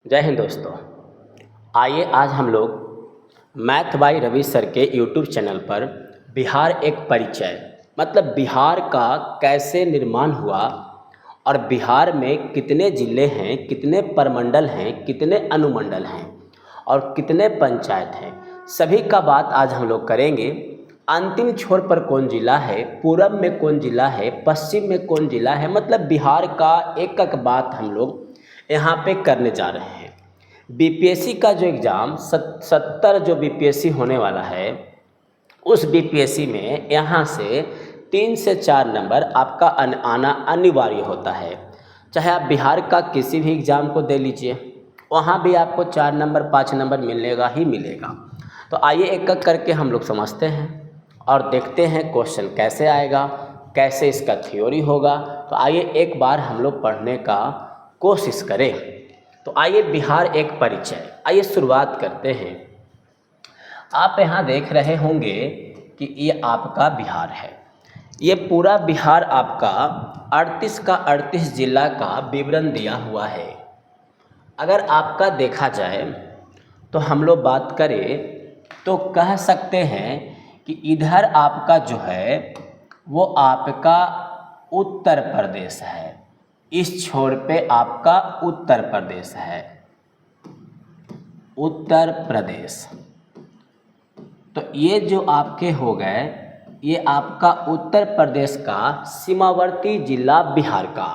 जय हिंद दोस्तों। आइए आज हम लोग मैथ बाय रवि सर के यूट्यूब चैनल पर बिहार एक परिचय मतलब बिहार का कैसे निर्माण हुआ और बिहार में कितने ज़िले हैं, कितने प्रमंडल हैं, कितने अनुमंडल हैं और कितने पंचायत हैं, सभी का बात आज हम लोग करेंगे। अंतिम छोर पर कौन ज़िला है, पूरब में कौन ज़िला है, पश्चिम में कौन ज़िला है, मतलब बिहार का एक एक बात हम लोग यहाँ पे करने जा रहे हैं। बीपीएससी का जो एग्ज़ाम 70 जो बीपीएससी होने वाला है, उस बीपीएससी में यहाँ से 3 से 4 नंबर आपका आना अनिवार्य होता है। चाहे आप बिहार का किसी भी एग्ज़ाम को दे लीजिए, वहाँ भी आपको 4 नंबर 5 नंबर मिलेगा ही मिलेगा। तो आइए एक एक करके हम लोग समझते हैं और देखते हैं क्वेश्चन कैसे आएगा, कैसे इसका थ्योरी होगा। तो आइए एक बार हम लोग पढ़ने का कोशिश करें। तो आइए बिहार एक परिचय, आइए शुरुआत करते हैं। आप यहाँ देख रहे होंगे कि ये आपका बिहार है। ये पूरा बिहार आपका 38 का 38 जिला का विवरण दिया हुआ है। अगर आपका देखा जाए तो हम लोग बात करें तो कह सकते हैं कि इधर आपका जो है वो आपका उत्तर प्रदेश है, इस छोर पे आपका उत्तर प्रदेश है, उत्तर प्रदेश। तो ये जो आपके हो गए, ये आपका उत्तर प्रदेश का सीमावर्ती जिला बिहार का।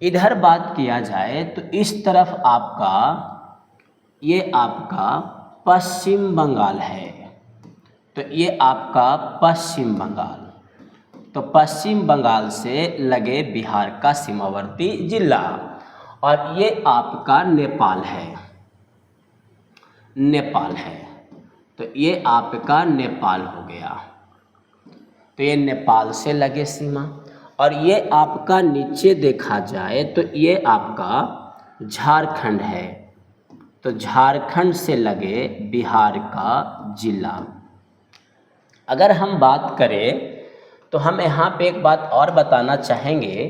इधर बात किया जाए तो इस तरफ आपका ये आपका पश्चिम बंगाल है। तो ये आपका पश्चिम बंगाल, तो पश्चिम बंगाल से लगे बिहार का सीमावर्ती जिला। और ये आपका नेपाल है, नेपाल है। तो ये आपका नेपाल हो गया, तो ये नेपाल से लगे सीमा। और ये आपका नीचे देखा जाए तो ये आपका झारखंड है, तो झारखंड से लगे बिहार का जिला। अगर हम बात करें तो हम यहाँ पे एक बात और बताना चाहेंगे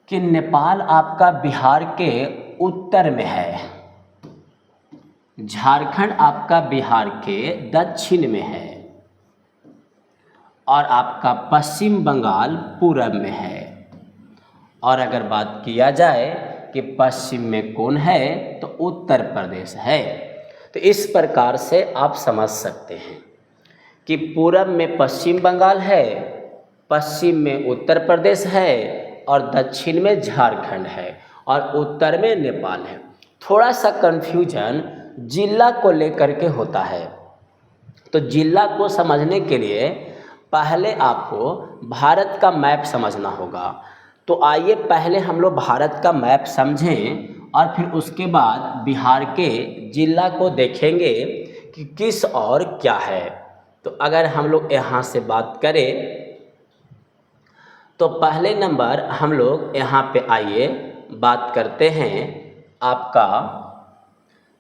कि नेपाल आपका बिहार के उत्तर में है, झारखंड आपका बिहार के दक्षिण में है और आपका पश्चिम बंगाल पूरब में है। और अगर बात किया जाए कि पश्चिम में कौन है तो उत्तर प्रदेश है। तो इस प्रकार से आप समझ सकते हैं कि पूरब में पश्चिम बंगाल है, पश्चिम में उत्तर प्रदेश है और दक्षिण में झारखंड है और उत्तर में नेपाल है। थोड़ा सा कन्फ्यूजन जिला को लेकर के होता है। तो जिला को समझने के लिए पहले आपको भारत का मैप समझना होगा। तो आइए पहले हम लोग भारत का मैप समझें और फिर उसके बाद बिहार के जिला को देखेंगे कि किस और क्या है। तो अगर हम लोग यहाँ से बात करें तो पहले नंबर हम लोग यहाँ पे आइए बात करते हैं आपका,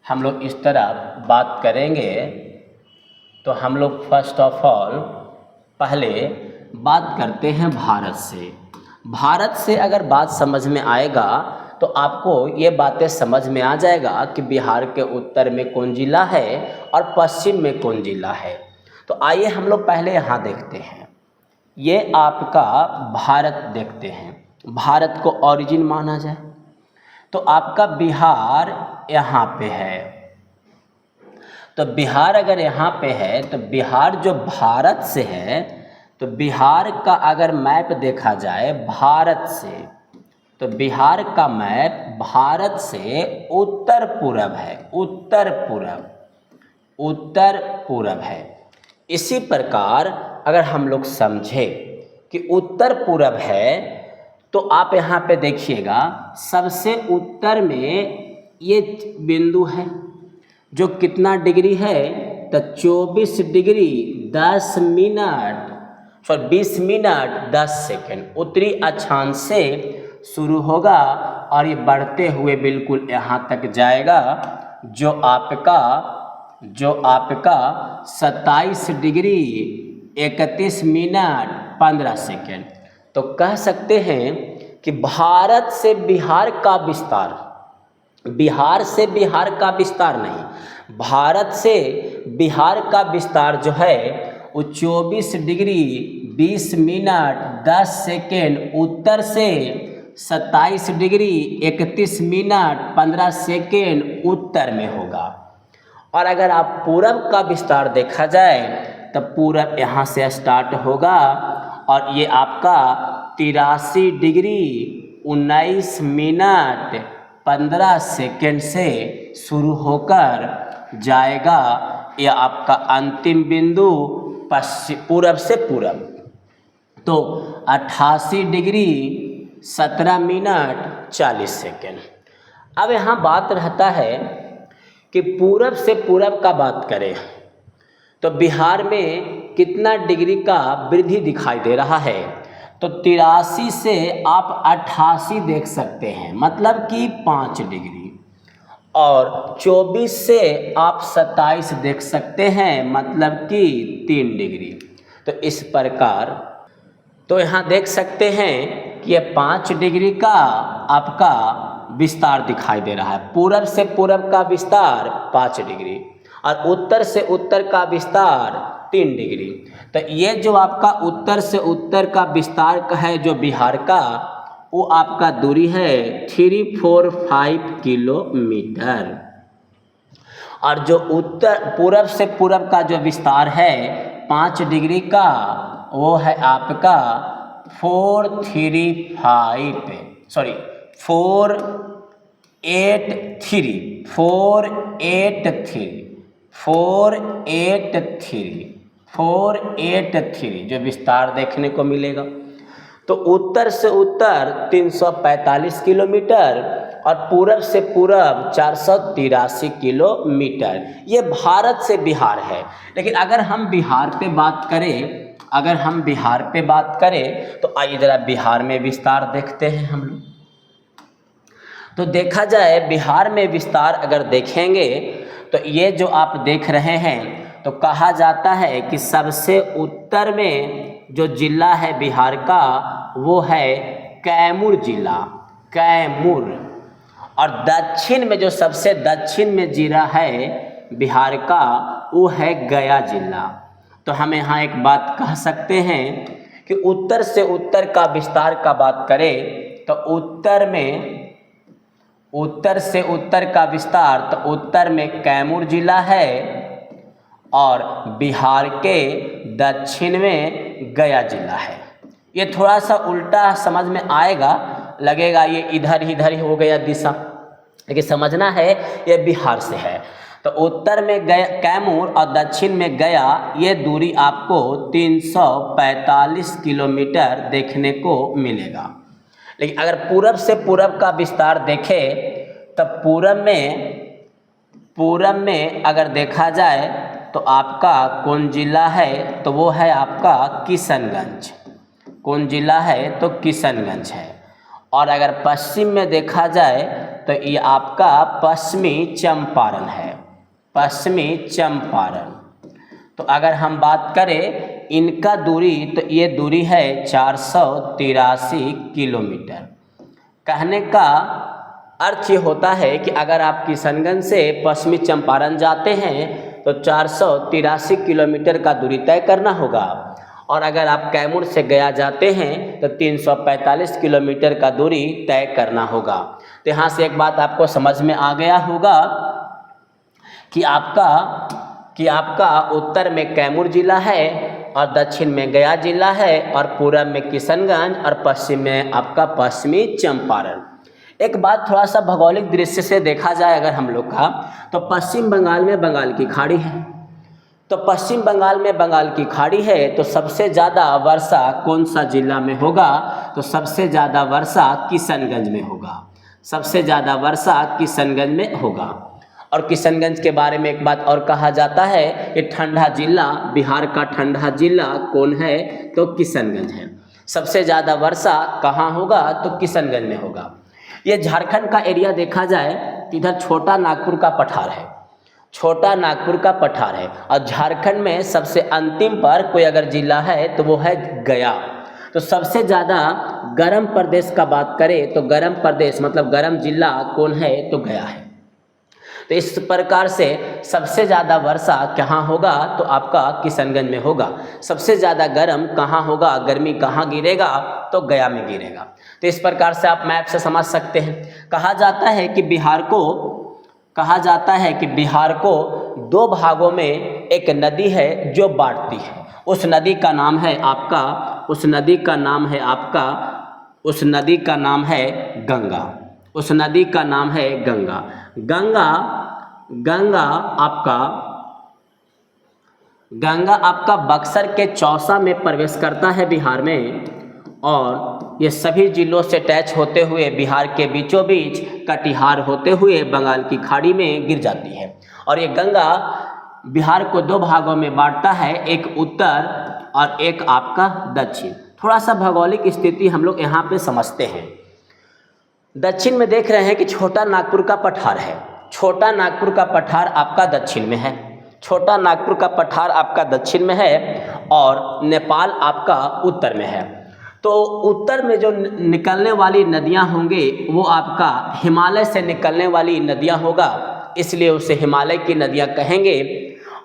हम लोग इस तरह बात करेंगे। तो हम लोग फर्स्ट ऑफ ऑल पहले बात करते हैं भारत से। भारत से अगर बात समझ में आएगा तो आपको ये बातें समझ में आ जाएगा कि बिहार के उत्तर में कौन जिला है और पश्चिम में कौन जिला है। तो आइए हम लोग पहले यहाँ देखते हैं, ये आपका भारत देखते हैं। भारत को ओरिजिन माना जाए तो आपका बिहार यहाँ पे है। तो बिहार अगर यहाँ पे है तो बिहार जो भारत से है, तो बिहार का अगर मैप देखा जाए भारत से, तो बिहार का मैप भारत से उत्तर पूरब है, उत्तर पूरब, उत्तर पूरब है। इसी प्रकार अगर हम लोग समझें कि उत्तर पूरब है तो आप यहाँ पे देखिएगा सबसे उत्तर में ये बिंदु है जो कितना डिग्री है, तो 24 डिग्री 10 मिनट 20 मिनट 10 सेकेंड उत्तरी अक्षांश से शुरू होगा और ये बढ़ते हुए बिल्कुल यहाँ तक जाएगा जो आपका 27 डिग्री 31 मिनट 15 सेकेंड। तो कह सकते हैं कि भारत से बिहार का विस्तार बिहार से बिहार का विस्तार नहीं, भारत से बिहार का विस्तार जो है वो 24 डिग्री 20 मिनट 10 सेकेंड, उत्तर से 27 डिग्री 31 मिनट 15 सेकेंड उत्तर में होगा। और अगर आप पूरब का विस्तार देखा जाए तो पूरब यहाँ से स्टार्ट होगा और ये आपका 83 डिग्री 19 मिनट 15 सेकेंड से शुरू होकर जाएगा। यह आपका अंतिम बिंदु पूरब से पूरब, तो 88 डिग्री 17 मिनट 40 सेकेंड। अब यहाँ बात रहता है कि पूरब से पूरब का बात करें तो बिहार में कितना डिग्री का वृद्धि दिखाई दे रहा है, तो 83 से आप 88 देख सकते हैं, मतलब कि 5 डिग्री, और 24 से आप 27 देख सकते हैं, मतलब कि 3 डिग्री। तो इस प्रकार तो यहाँ देख सकते हैं कि ये 5 डिग्री का आपका विस्तार दिखाई दे रहा है। पूरब से पूरब का विस्तार 5 डिग्री और उत्तर से उत्तर का विस्तार 3 डिग्री। तो ये जो आपका उत्तर से उत्तर का विस्तार का है जो बिहार का, वो आपका दूरी है 345 किलोमीटर। और जो उत्तर पूरब से पूरब का जो विस्तार है 5 डिग्री का, वो है आपका 483 जो विस्तार देखने को मिलेगा। तो उत्तर से उत्तर 345 किलोमीटर और पूरब से पूरब 483 किलोमीटर। ये भारत से बिहार है। लेकिन अगर हम बिहार पे बात करें तो आइए ज़रा बिहार में विस्तार देखते हैं हम लोग। तो देखा जाए बिहार में विस्तार अगर देखेंगे तो ये जो आप देख रहे हैं, तो कहा जाता है कि सबसे उत्तर में जो जिला है बिहार का वो है कैमूर जिला, कैमूर। और दक्षिण में जो सबसे दक्षिण में जिला है बिहार का वो है गया जिला। तो हम यहाँ एक बात कह सकते हैं कि उत्तर से उत्तर का विस्तार का बात करें तो उत्तर से उत्तर का विस्तार, तो उत्तर में कैमूर जिला है और बिहार के दक्षिण में गया जिला है। ये थोड़ा सा उल्टा समझ में आएगा, लगेगा ये इधर ही हो गया दिशा, लेकिन समझना है ये बिहार से है। तो उत्तर में गया कैमूर और दक्षिण में गया, ये दूरी आपको 345 किलोमीटर देखने को मिलेगा। लेकिन अगर पूरब से पूरब का विस्तार देखें तो पूरब में अगर देखा जाए तो आपका कौन जिला है, तो वो है आपका किशनगंज। कौन जिला है, तो किशनगंज है। और अगर पश्चिम में देखा जाए तो ये आपका पश्चिमी चंपारण है, पश्चिमी चंपारण। तो अगर हम बात करें इनका दूरी, तो ये दूरी है 483 किलोमीटर। कहने का अर्थ ये होता है कि अगर आप किशनगंज से पश्चिमी चंपारण जाते हैं तो 483 किलोमीटर का दूरी तय करना होगा, और अगर आप कैमूर से गया जाते हैं तो 345 किलोमीटर का दूरी तय करना होगा। तो यहाँ से एक बात आपको समझ में आ गया होगा कि आपका उत्तर में कैमूर जिला है और दक्षिण में गया जिला है और पूरब में किशनगंज और पश्चिम में आपका पश्चिमी चंपारण। एक बात थोड़ा सा भौगोलिक दृष्टि से देखा जाए अगर हम लोग का, तो पश्चिम बंगाल में बंगाल की खाड़ी है। तो पश्चिम बंगाल में बंगाल की खाड़ी है, तो सबसे ज़्यादा वर्षा कौन सा जिला में होगा, तो सबसे ज़्यादा वर्षा किशनगंज में होगा, सबसे ज़्यादा वर्षा किशनगंज में होगा। और किशनगंज के बारे में एक बात और कहा जाता है कि ठंडा जिला, बिहार का ठंडा जिला कौन है, तो किशनगंज है। सबसे ज़्यादा वर्षा कहाँ होगा, तो किशनगंज में होगा। ये झारखंड का एरिया देखा जाए तो इधर छोटा नागपुर का पठार है, छोटा नागपुर का पठार है। और झारखंड में सबसे अंतिम पर कोई अगर जिला है तो वो है गया। तो सबसे ज़्यादा गर्म प्रदेश का बात करें तो गर्म प्रदेश मतलब गर्म जिला कौन है, तो गया है। तो इस प्रकार से सबसे ज़्यादा वर्षा कहाँ होगा, तो आपका किशनगंज में होगा। सबसे ज़्यादा गर्म कहाँ होगा, गर्मी कहाँ गिरेगा, तो गया में गिरेगा। तो इस प्रकार से आप मैप से समझ सकते हैं। कहा जाता है कि बिहार को दो भागों में एक नदी है जो बांटती है। उस नदी का नाम है गंगा। उस नदी का नाम है गंगा। गंगा आपका बक्सर के चौसा में प्रवेश करता है बिहार में, और ये सभी जिलों से अटैच होते हुए बिहार के बीचों बीच कटिहार होते हुए बंगाल की खाड़ी में गिर जाती है। और ये गंगा बिहार को दो भागों में बांटता है, एक उत्तर और एक आपका दक्षिण। थोड़ा सा भौगोलिक स्थिति हम लोग यहाँ पे समझते हैं। दक्षिण में देख रहे हैं कि छोटा नागपुर का पठार है। छोटा नागपुर का पठार आपका दक्षिण में है, और नेपाल आपका उत्तर में है। तो उत्तर में जो निकलने वाली नदियां होंगे वो आपका हिमालय से निकलने वाली नदियां होगा, इसलिए उसे हिमालय की नदियां कहेंगे।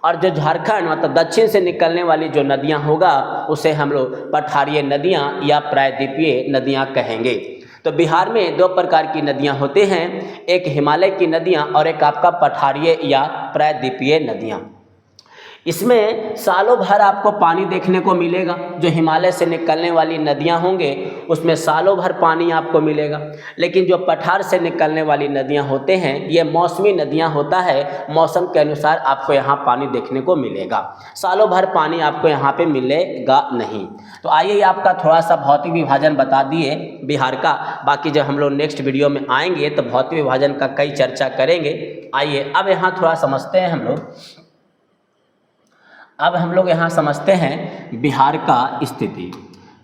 और जो झारखंड मतलब दक्षिण से निकलने वाली जो नदियां होगा उसे हम लोग पठारीय नदियां या प्रायद्वीपीय नदियां कहेंगे। तो बिहार में दो प्रकार की नदियां होते हैं, एक हिमालय की नदियां और एक आपका पठारीय या प्रायद्वीपीय नदियां। इसमें सालों भर आपको पानी देखने को मिलेगा। जो हिमालय से निकलने वाली नदियां होंगे उसमें सालों भर पानी आपको मिलेगा, लेकिन जो पठार से निकलने वाली नदियां होते हैं ये मौसमी नदियां होता है, मौसम के अनुसार आपको यहाँ पानी देखने को मिलेगा। सालों भर पानी आपको यहाँ पे मिलेगा नहीं। तो आइए आपका थोड़ा सा भौतिक विभाजन बता दिए बिहार का। बाकी जब हम लोग नेक्स्ट वीडियो में आएंगे तो भौतिक विभाजन का कई चर्चा करेंगे। आइए अब यहाँ थोड़ा समझते हैं हम लोग यहाँ समझते हैं बिहार का स्थिति।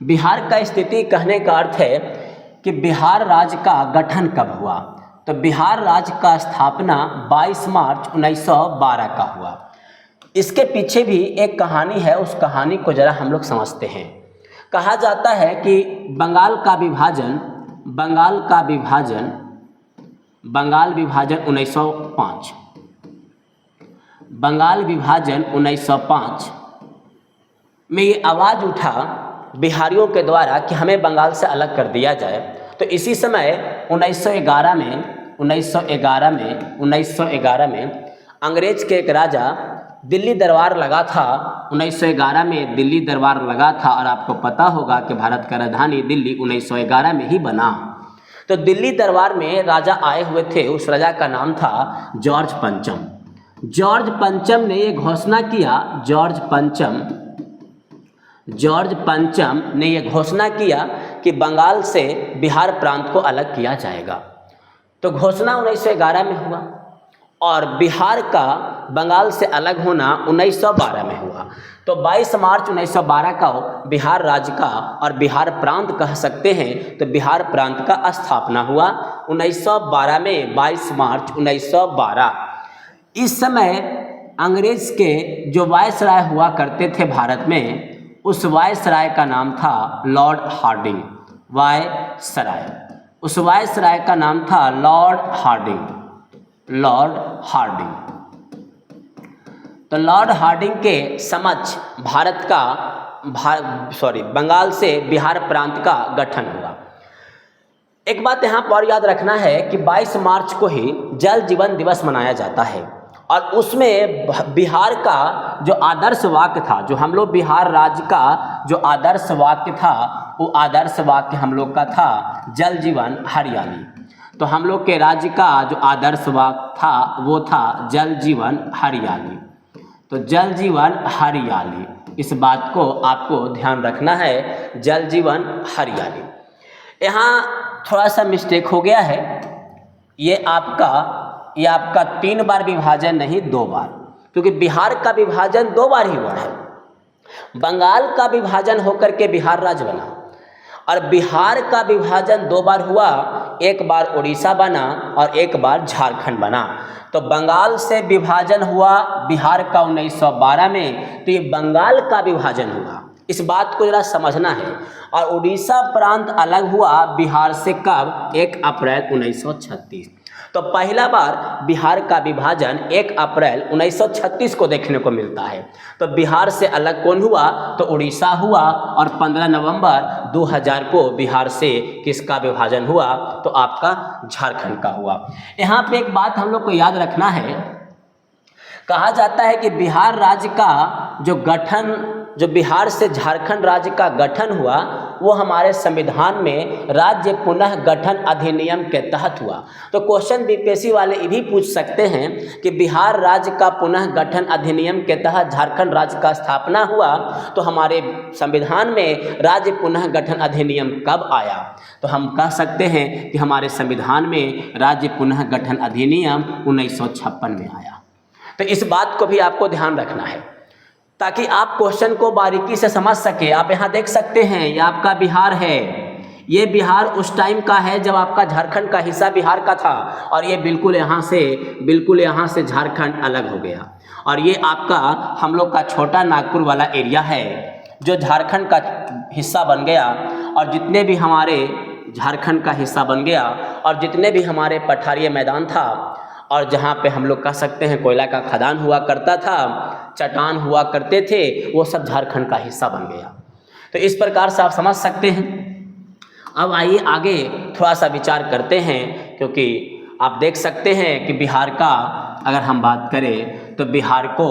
बिहार का स्थिति कहने का अर्थ है कि बिहार राज्य का गठन कब हुआ। तो बिहार राज्य का स्थापना 22 मार्च 1912 का हुआ। इसके पीछे भी एक कहानी है, उस कहानी को ज़रा हम लोग समझते हैं। कहा जाता है कि बंगाल विभाजन 1905 में ये आवाज़ उठा बिहारियों के द्वारा कि हमें बंगाल से अलग कर दिया जाए। तो इसी समय 1911 में अंग्रेज के एक राजा दिल्ली दरबार लगा था। 1911 में दिल्ली दरबार लगा था, और आपको पता होगा कि भारत का राजधानी दिल्ली 1911 में ही बना। तो दिल्ली दरबार में राजा आए हुए थे, उस राजा का नाम था जॉर्ज पंचम ने ये घोषणा किया। जॉर्ज पंचम ने ये घोषणा किया कि बंगाल से बिहार प्रांत को अलग किया जाएगा। तो घोषणा 1911 में हुआ, और बिहार का बंगाल से अलग होना 1912 में हुआ। तो 22 मार्च 1912 का बिहार राज्य का और बिहार प्रांत कह सकते हैं, तो बिहार प्रांत का स्थापना हुआ 1912 में, 22 मार्च 1912। इस समय अंग्रेज के जो वायसराय हुआ करते थे भारत में, उस वायसराय का नाम था लॉर्ड हार्डिंग। उस वायसराय का नाम था लॉर्ड हार्डिंग। तो लॉर्ड हार्डिंग के समक्ष बंगाल से बिहार प्रांत का गठन हुआ। एक बात यहाँ पर याद रखना है कि 22 मार्च को ही जल जीवन दिवस मनाया जाता है, और उसमें बिहार का जो आदर्श वाक्य था, जो हम लोग बिहार राज्य का जो आदर्श वाक्य था, वो आदर्श वाक्य हम लोग का था जल जीवन हरियाली। तो हम लोग के राज्य का जो आदर्श वाक्य था वो था जल जीवन हरियाली। तो जल जीवन हरियाली, इस बात को आपको ध्यान रखना है, जल जीवन हरियाली। यहाँ थोड़ा सा मिस्टेक हो गया है, ये आपका 3 बार विभाजन नहीं 2 बार, क्योंकि बिहार का विभाजन 2 बार ही हुआ है। बंगाल का विभाजन होकर के बिहार राज्य बना, और बिहार का विभाजन 2 बार हुआ, एक बार उड़ीसा बना और एक बार झारखंड बना। तो बंगाल से विभाजन हुआ बिहार का 1912 में, तो ये बंगाल का विभाजन हुआ, इस बात को जरा समझना है। और उड़ीसा प्रांत अलग हुआ बिहार से कब, 1 अप्रैल 1936। तो पहला बार बिहार का विभाजन 1 अप्रैल 1936 को देखने को मिलता है। तो बिहार से अलग कौन हुआ? तो उड़ीसा हुआ। और 15 नवंबर 2000 को बिहार से किसका विभाजन हुआ? तो आपका झारखंड का हुआ। यहाँ पे एक बात हम लोग को याद रखना है, कहा जाता है कि बिहार राज्य का जो बिहार से झारखंड राज्य का गठन हुआ वो हमारे संविधान में राज्य पुनः गठन अधिनियम के तहत हुआ। तो क्वेश्चन बीपीएससी वाले ये भी पूछ सकते हैं कि बिहार राज्य का पुनः गठन अधिनियम के तहत झारखंड राज्य का स्थापना हुआ, तो हमारे संविधान में राज्य पुनः गठन अधिनियम कब आया? तो हम कह सकते हैं कि हमारे संविधान में राज्य पुनः गठन अधिनियम 1956 में आया। तो इस बात को भी आपको ध्यान रखना है ताकि आप क्वेश्चन को बारीकी से समझ सके। आप यहाँ देख सकते हैं ये आपका बिहार है, ये बिहार उस टाइम का है जब आपका झारखंड का हिस्सा बिहार का था, और ये बिल्कुल यहाँ से झारखंड अलग हो गया। और ये आपका हम लोग का छोटा नागपुर वाला एरिया है जो झारखंड का हिस्सा बन गया, और जितने भी हमारे झारखंड का हिस्सा बन गया और जितने भी हमारे पठारी मैदान था और जहाँ पे हम लोग कह सकते हैं कोयला का खदान हुआ करता था, चट्टान हुआ करते थे, वो सब झारखंड का हिस्सा बन गया। तो इस प्रकार से आप समझ सकते हैं। अब आइए आगे थोड़ा सा विचार करते हैं, क्योंकि आप देख सकते हैं कि बिहार का अगर हम बात करें तो बिहार को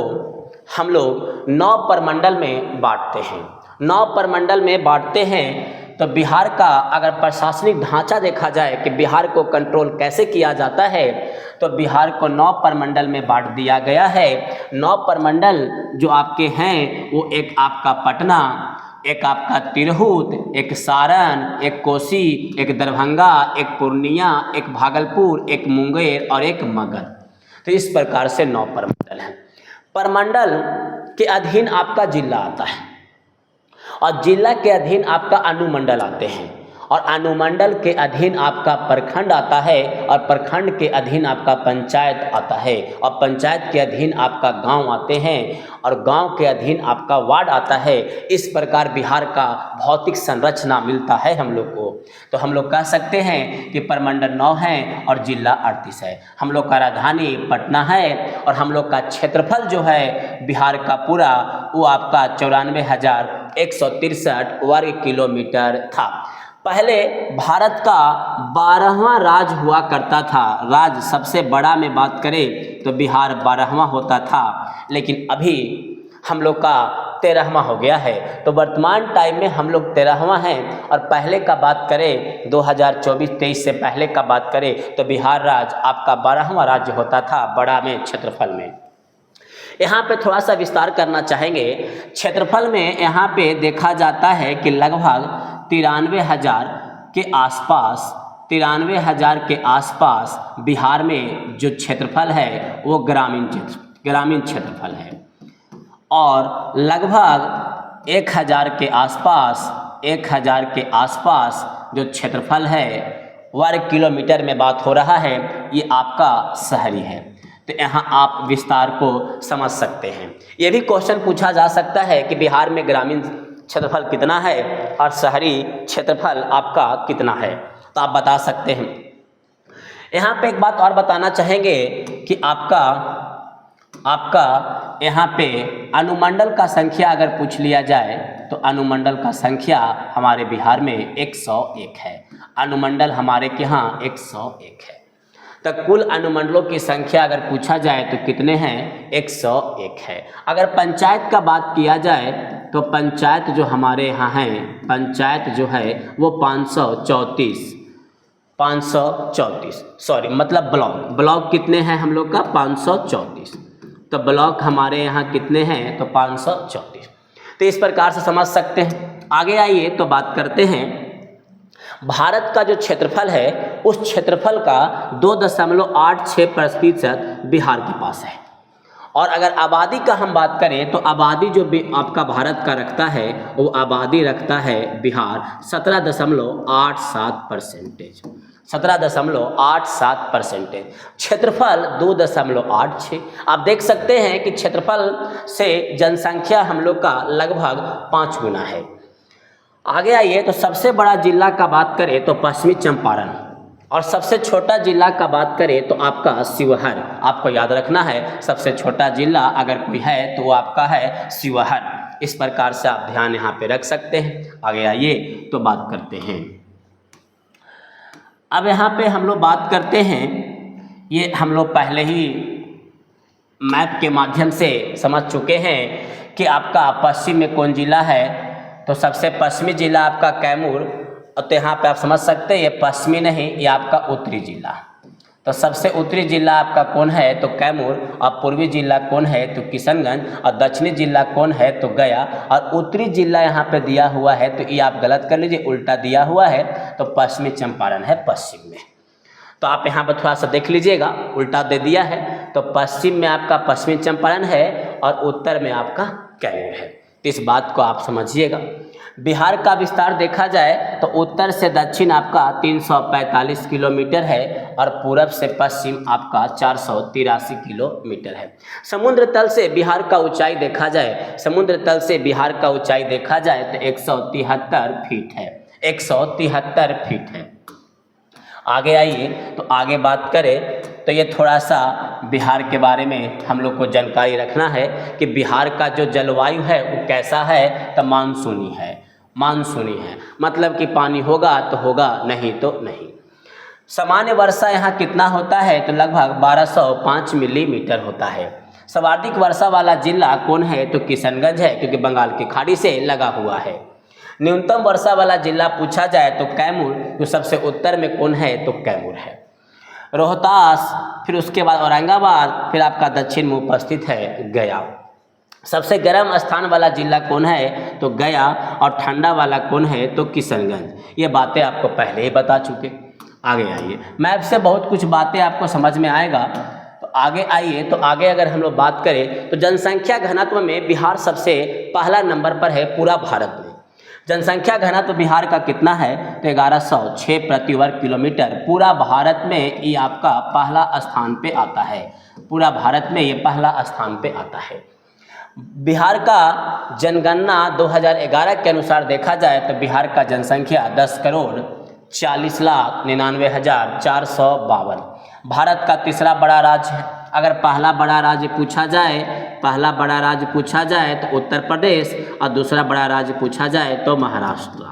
हम लोग 9 प्रमंडल में बांटते हैं। 9 प्रमंडल में बांटते हैं। तो बिहार का अगर प्रशासनिक ढांचा देखा जाए कि बिहार को कंट्रोल कैसे किया जाता है, तो बिहार को 9 प्रमंडल में बांट दिया गया है। 9 प्रमंडल जो आपके हैं वो एक आपका पटना, एक आपका तिरहुत, एक सारण, एक कोसी, एक दरभंगा, एक पूर्णिया, एक भागलपुर, एक मुंगेर और एक मगध। तो इस प्रकार से 9 प्रमंडल हैं। प्रमंडल के अधीन आपका जिला आता है और जिला के अधीन आपका अनुमंडल आते हैं, और अनुमंडल के अधीन आपका प्रखंड आता है, और प्रखंड के अधीन आपका पंचायत आता है, और पंचायत के अधीन आपका गांव आते हैं, और गांव के अधीन आपका वार्ड आता है। इस प्रकार बिहार का भौतिक संरचना मिलता है हम लोग को। तो हम लोग कह सकते हैं कि प्रमंडल 9 है और जिला 38 है। हम लोग का राजधानी पटना है, और हम लोग का क्षेत्रफल जो है बिहार का पूरा वो आपका 94,163 वर्ग किलोमीटर था। पहले भारत का 12वां राज्य हुआ करता था। राज्य सबसे बड़ा में बात करें तो बिहार 12वां होता था, लेकिन अभी हम लोग का 13वां हो गया है। तो वर्तमान टाइम में हम लोग 13वां हैं। और पहले का बात करें 2024-23 से पहले का बात करें तो बिहार राज्य आपका 12वां राज्य होता था बड़ा में क्षेत्रफल में। यहाँ पे थोड़ा सा विस्तार करना चाहेंगे। क्षेत्रफल में यहाँ पे देखा जाता है कि लगभग 93,000 के आसपास बिहार में जो क्षेत्रफल है वो ग्रामीण क्षेत्रफल है, और लगभग 1,000 के आसपास जो क्षेत्रफल है वर्ग किलोमीटर में बात हो रहा है ये आपका शहरी है। तो यहाँ आप विस्तार को समझ सकते हैं। ये भी क्वेश्चन पूछा जा सकता है कि बिहार में ग्रामीण क्षेत्रफल कितना है और शहरी क्षेत्रफल आपका कितना है, तो आप बता सकते हैं। यहाँ पे एक बात और बताना चाहेंगे कि आपका यहाँ पे अनुमंडल का संख्या अगर पूछ लिया जाए तो अनुमंडल का संख्या हमारे बिहार में 101 है। अनुमंडल हमारे के यहाँ 101 है। तो कुल अनुमंडलों की संख्या अगर पूछा जाए तो कितने हैं? 101 है। अगर पंचायत का बात किया जाए तो पंचायत जो हमारे यहाँ हैं, पंचायत जो है वो 534 सॉरी मतलब ब्लॉक कितने हैं हम लोग का? 534। तो ब्लॉक हमारे यहाँ कितने हैं? तो 534। तो इस प्रकार से समझ सकते हैं। आगे आइए तो बात करते हैं भारत का जो क्षेत्रफल है उस क्षेत्रफल का 2.86% बिहार के पास है। और अगर आबादी का हम बात करें तो आबादी जो भी आपका भारत का रखता है वो आबादी रखता है बिहार 17.87%। 17.87%। क्षेत्रफल 2.86। आप देख सकते हैं कि क्षेत्रफल से जनसंख्या हम लोग का लगभग 5 गुना है। आगे आइए तो सबसे बड़ा जिला का बात करें तो पश्चिमी चंपारण। और सबसे छोटा जिला का बात करें तो आपका शिवहर, आपको याद रखना है सबसे छोटा जिला अगर कोई है तो वो आपका है शिवहर। इस प्रकार से आप ध्यान यहाँ पे रख सकते हैं। आगे आइए तो बात करते हैं। अब यहाँ पे हम लोग बात करते हैं, ये हम लोग पहले ही मैप के माध्यम से समझ चुके हैं कि आपका पश्चिम में कौन जिला है। तो सबसे पश्चिमी जिला आपका कैमूर, तो यहाँ पे आप समझ सकते हैं ये पश्चिमी नहीं, ये आपका उत्तरी जिला। तो सबसे उत्तरी जिला आपका कौन है तो कैमूर, और पूर्वी जिला कौन है तो किशनगंज, और दक्षिणी जिला कौन है तो गया, और उत्तरी जिला यहाँ पे दिया हुआ है तो ये आप गलत कर लीजिए, उल्टा दिया हुआ है तो पश्चिमी चंपारण है पश्चिम में। तो आप यहाँ पर थोड़ा सा देख लीजिएगा, उल्टा दे दिया है तो पश्चिम में आपका पश्चिमी चंपारण है और उत्तर में आपका कैमूर है। तो इस बात को आप समझिएगा। बिहार का विस्तार देखा जाए तो उत्तर से दक्षिण आपका 345 किलोमीटर है और पूरब से पश्चिम आपका 483 किलोमीटर है। समुद्र तल से बिहार का ऊंचाई देखा जाए, समुद्र तल से बिहार का ऊंचाई देखा जाए तो 173 फीट है, 173 फीट है। आगे आइए तो आगे बात करें तो ये थोड़ा सा बिहार के बारे में हम लोग को जानकारी रखना है कि बिहार का जो जलवायु है वो कैसा है तो मानसूनी है, मानसूनी है मतलब कि पानी होगा तो होगा, नहीं तो नहीं। सामान्य वर्षा यहाँ कितना होता है तो लगभग 1205 मिलीमीटर होता है। सर्वाधिक वर्षा वाला जिला कौन है तो किशनगंज है, क्योंकि बंगाल की खाड़ी से लगा हुआ है। न्यूनतम वर्षा वाला जिला पूछा जाए तो कैमूर, जो सबसे उत्तर में कौन है तो कैमूर है। रोहतास, फिर उसके बाद औरंगाबाद, फिर आपका दक्षिण में उपस्थित है गया। सबसे गर्म स्थान वाला जिला कौन है तो गया, और ठंडा वाला कौन है तो किशनगंज। ये बातें आपको पहले ही बता चुके। आगे आइए, मैप से बहुत कुछ बातें आपको समझ में आएगा। तो आगे आइए तो आगे अगर हम लोग बात करें तो जनसंख्या घनत्व में बिहार सबसे पहला नंबर पर है पूरा भारत में। जनसंख्या घनत्व बिहार का कितना है तो 1106 प्रति वर्ग किलोमीटर। पूरा भारत में ये आपका पहला स्थान पे आता है, पूरा भारत में ये पहला स्थान पे आता है। बिहार का जनगणना 2011 के अनुसार देखा जाए तो बिहार का जनसंख्या 10,40,99,452। भारत का तीसरा बड़ा राज्य है। अगर पहला बड़ा राज्य पूछा जाए, पहला बड़ा राज्य पूछा जाए तो उत्तर प्रदेश, और दूसरा बड़ा राज्य पूछा जाए तो महाराष्ट्र,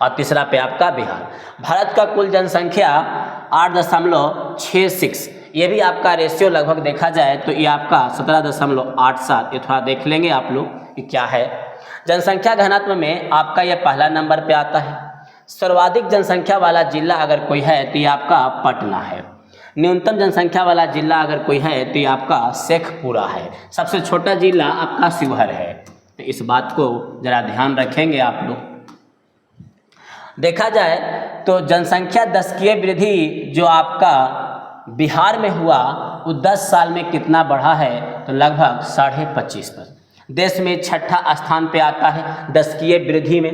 और तीसरा पे आपका बिहार। भारत का कुल जनसंख्या 8.66, ये भी आपका रेशियो लगभग देखा जाए तो ये आपका 17.87। ये थोड़ा देख लेंगे आप लोग कि क्या है। जनसंख्या घनत्व में आपका ये पहला नंबर पे आता है। सर्वाधिक जनसंख्या वाला जिला अगर कोई है तो ये आपका पटना है। न्यूनतम जनसंख्या वाला जिला अगर कोई है तो ये आपका शेखपुरा है। सबसे छोटा जिला आपका शिवहर है। तो इस बात को ज़रा ध्यान रखेंगे आप लोग। देखा जाए तो जनसंख्या दशकीय वृद्धि जो आपका बिहार में हुआ वो 10 साल में कितना बढ़ा है तो लगभग 25.5%। देश में छठा स्थान पे आता है दशकीय वृद्धि में।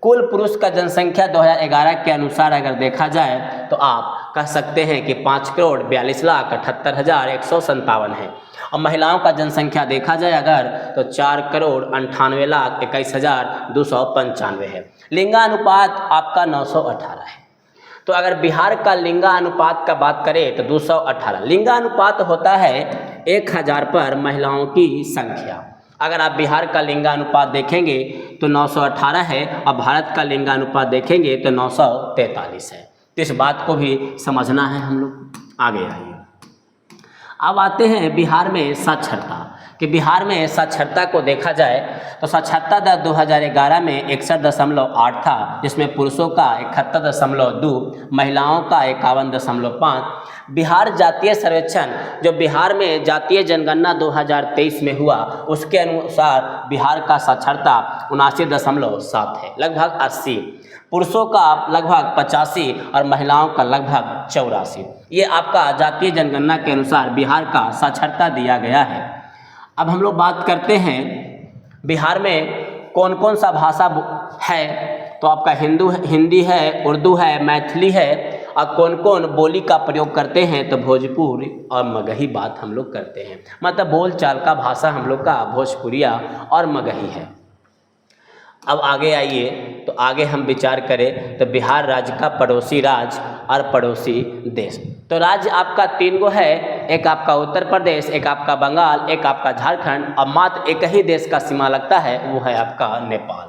कुल पुरुष का जनसंख्या 2011 के अनुसार अगर देखा जाए तो आप कह सकते हैं कि 5,42,78,157 है। और महिलाओं का जनसंख्या देखा जाए अगर तो 4,98,21,295 है। लिंगानुपात आपका 918 है। तो अगर बिहार का लिंगानुपात का बात करें तो 218 लिंगानुपात होता है 1000 पर महिलाओं की संख्या। अगर आप बिहार का लिंगानुपात देखेंगे तो 918 है और भारत का लिंगानुपात देखेंगे तो 943 है। तो इस बात को भी समझना है हम लोग। आगे आइए, अब आते हैं बिहार में साक्षरता कि बिहार में साक्षरता को देखा जाए तो साक्षरता दर 2011 में 61.8 था, जिसमें पुरुषों का 71.2, महिलाओं का 51.5। बिहार जातीय सर्वेक्षण जो बिहार में जातीय जनगणना 2023 में हुआ उसके अनुसार बिहार का साक्षरता 79.7 है, लगभग 80। पुरुषों का लगभग 85 और महिलाओं का लगभग 84। ये आपका जातीय जनगणना के अनुसार बिहार का साक्षरता दिया गया है। अब हम लोग बात करते हैं बिहार में कौन कौन सा भाषा है। तो आपका हिंदी है, उर्दू है, मैथिली है, और कौन कौन बोली का प्रयोग करते हैं तो भोजपुरी और मगही बात हम लोग करते हैं। मतलब बोल चाल का भाषा हम लोग का भोजपुरिया और मगही है। अब आगे आइए, तो आगे हम विचार करें तो बिहार राज्य का पड़ोसी राज्य और पड़ोसी देश। तो राज्य आपका 3 गो है, एक आपका उत्तर प्रदेश, एक आपका बंगाल, एक आपका झारखंड, और मात्र एक ही देश का सीमा लगता है, वो है आपका नेपाल।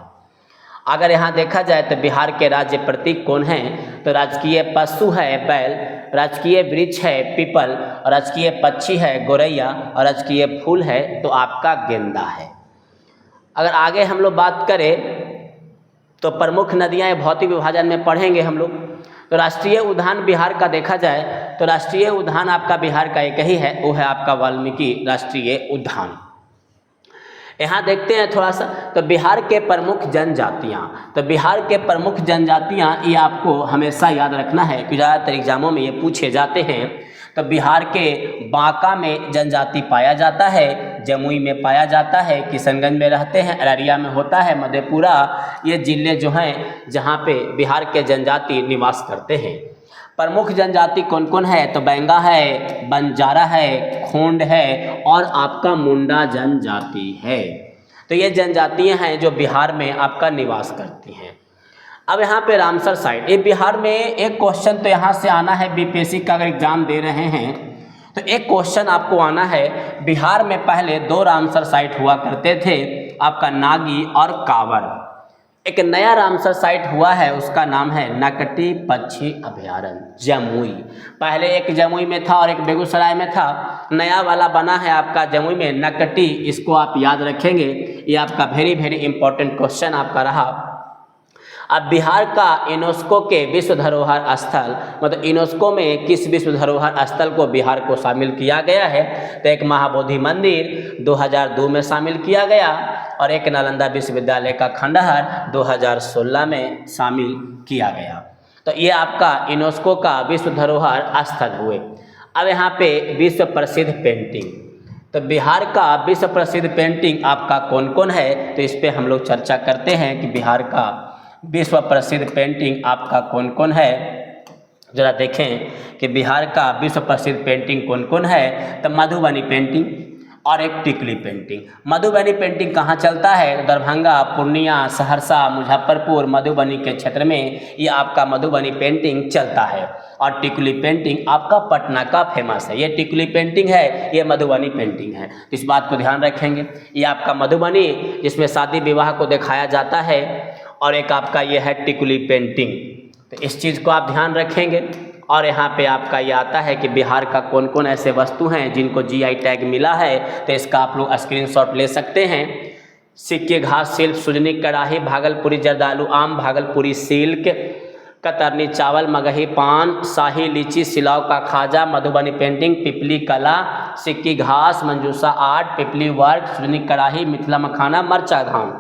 अगर यहाँ देखा जाए तो बिहार के राज्य प्रतीक कौन है, तो राजकीय पशु है बैल, राजकीय वृक्ष है पीपल, और राजकीय पक्षी है गोरैया, और राजकीय फूल है तो आपका गेंदा है। अगर आगे हम लोग बात करें तो प्रमुख नदियाँ भौतिक विभाजन में पढ़ेंगे हम लोग। तो राष्ट्रीय उद्यान बिहार का देखा जाए तो राष्ट्रीय उद्यान आपका बिहार का एक ही है, वो है आपका वाल्मीकि राष्ट्रीय उद्यान। यहाँ देखते हैं थोड़ा सा, तो बिहार के प्रमुख जनजातियाँ, तो बिहार के प्रमुख जनजातियाँ ये आपको हमेशा याद रखना है कि ज़्यादातर एग्जामों में ये पूछे जाते हैं। तो बिहार के बांका में जनजाति पाया जाता है, जमुई में पाया जाता है, किशनगंज में रहते हैं, अररिया में होता है, मधेपुरा, ये जिले जो हैं जहाँ पे बिहार के जनजाति निवास करते हैं। प्रमुख जनजाति कौन कौन है, तो बैंगा है, बंजारा है, खोंड है, और आपका मुंडा जनजाति है। तो ये जनजातियाँ हैं जो बिहार में आपका निवास करती हैं। अब यहाँ पे रामसर साइट, ये बिहार में एक क्वेश्चन तो यहाँ से आना है, बीपीएससी का अगर एग्जाम दे रहे हैं तो एक क्वेश्चन आपको आना है, बिहार में पहले 2 रामसर साइट हुआ करते थे, आपका नागी और कांवर। एक नया रामसर साइट हुआ है, उसका नाम है नकटी पक्षी अभयारण्य जमुई। पहले एक जमुई में था और एक बेगूसराय में था, नया वाला बना है आपका जमुई में, नकटी। इसको आप याद रखेंगे, ये आपका वेरी वेरी इंपॉर्टेंट क्वेश्चन आपका रहा। अब बिहार का यूनेस्को के विश्व धरोहर स्थल, मतलब यूनेस्को में किस विश्व धरोहर स्थल को बिहार को शामिल किया गया है, तो एक महाबोधि मंदिर 2002 में शामिल किया गया, और एक नालंदा विश्वविद्यालय का खंडहर 2016 में शामिल किया गया। तो ये आपका यूनेस्को का विश्व धरोहर स्थल हुए। अब यहाँ पे विश्व प्रसिद्ध पेंटिंग, तो बिहार का विश्व प्रसिद्ध पेंटिंग आपका कौन कौन है, तो इस पर हम लोग चर्चा करते हैं कि बिहार का विश्व प्रसिद्ध पेंटिंग आपका कौन कौन है। जरा देखें कि बिहार का विश्व प्रसिद्ध पेंटिंग कौन कौन है, तो मधुबनी पेंटिंग और एक टिकली पेंटिंग। मधुबनी पेंटिंग कहाँ चलता है, दरभंगा, पूर्णिया, सहरसा, मुजफ्फरपुर, मधुबनी के क्षेत्र में ये आपका मधुबनी पेंटिंग चलता है। और टिकली पेंटिंग आपका पटना का फेमस है, ये टिकली पेंटिंग है, ये मधुबनी पेंटिंग है, इस बात को ध्यान रखेंगे। ये आपका मधुबनी जिसमें शादी विवाह को दिखाया जाता है, और एक आपका ये है टिकुली पेंटिंग, तो इस चीज़ को आप ध्यान रखेंगे। और यहाँ पे आपका ये आता है कि बिहार का कौन कौन ऐसे वस्तु हैं जिनको जीआई टैग मिला है, तो इसका आप लोग स्क्रीनशॉट ले सकते हैं। सिक्के, घास, शिल्प, सुजनी, कड़ाही, भागलपुरी जर्दालू आम, भागलपुरी सिल्क, कतरनी चावल, मगही पान, शाही लीची, सिलाव का खाजा, मधुबनी पेंटिंग, पिपली कला, सिक्की घास, मंजूसा आर्ट, पिपली वर्क, सुजनी कड़ाही, मिथिला मखाना, मरचा धाम।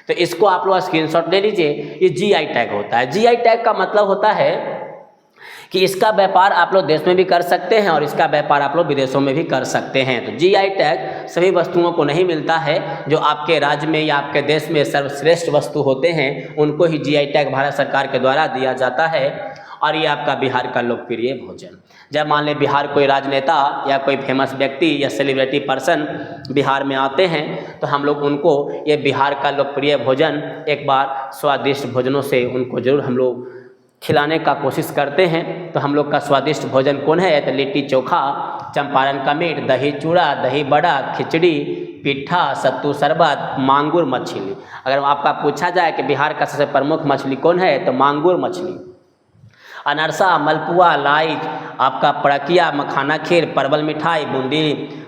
तो इसको आप लोग स्क्रीनशॉट ले लीजिए। ये जीआई टैग होता है। जीआई टैग का मतलब होता है कि इसका व्यापार आप लोग देश में भी कर सकते हैं और इसका व्यापार आप लोग विदेशों में भी कर सकते हैं। तो जीआई टैग सभी वस्तुओं को नहीं मिलता है, जो आपके राज्य में या आपके देश में सर्वश्रेष्ठ वस्तु होते हैं उनको ही जीआई टैग भारत सरकार के द्वारा दिया जाता है। और ये आपका बिहार का लोकप्रिय भोजन, जब मान लें बिहार कोई राजनेता या कोई फेमस व्यक्ति या सेलिब्रिटी पर्सन बिहार में आते हैं, तो हम लोग उनको ये बिहार का लोकप्रिय भोजन एक बार स्वादिष्ट भोजनों से उनको जरूर हम लोग खिलाने का कोशिश करते हैं। तो हम लोग का स्वादिष्ट भोजन कौन है, तो लिट्टी चोखा, चंपारण का मीट, दही चूड़ा, दही बड़ा, खिचड़ी, पिट्ठा, सत्तू शरबत, मांगुर मछली। अगर आपका पूछा जाए कि बिहार का सबसे प्रमुख मछली कौन है, तो मांगुर मछली। अनरसा, मलपुआ, लाई, आपका पड़किया, मखाना खीर, परवल मिठाई,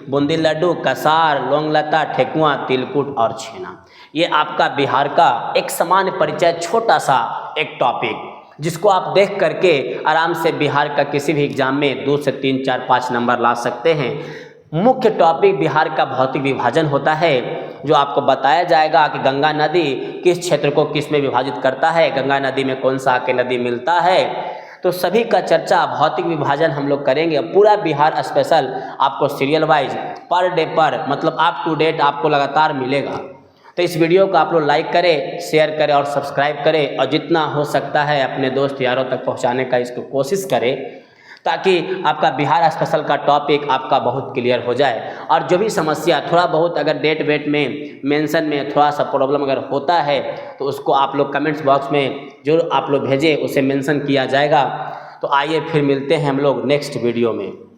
बूंदी लड्डू, कसार, लौंगलता, ठेकुआ, तिलकुट और छेना। ये आपका बिहार का एक सामान्य परिचय, छोटा सा एक टॉपिक, जिसको आप देख करके आराम से बिहार का किसी भी एग्जाम में 2 से 3, 4, 5 नंबर ला सकते हैं। मुख्य टॉपिक बिहार का भौतिक विभाजन होता है, जो आपको बताया जाएगा कि गंगा नदी किस क्षेत्र को किस में विभाजित करता है, गंगा नदी में कौन सा आके नदी मिलता है। तो सभी का चर्चा भौतिक विभाजन हम लोग करेंगे। पूरा बिहार स्पेशल आपको सीरियल वाइज पर डे पर मतलब अप टू डेट आपको लगातार मिलेगा। तो इस वीडियो को आप लोग लाइक करें, शेयर करें और सब्सक्राइब करें, और जितना हो सकता है अपने दोस्त यारों तक पहुंचाने का इसको कोशिश करें, ताकि आपका बिहार स्पेशल का टॉपिक आपका बहुत क्लियर हो जाए। और जो भी समस्या थोड़ा बहुत अगर डेट वेट में मेंशन में थोड़ा सा प्रॉब्लम अगर होता है तो उसको आप लोग कमेंट्स बॉक्स में जो आप लोग भेजें उसे मेंशन किया जाएगा। तो आइए फिर मिलते हैं हम लोग नेक्स्ट वीडियो में।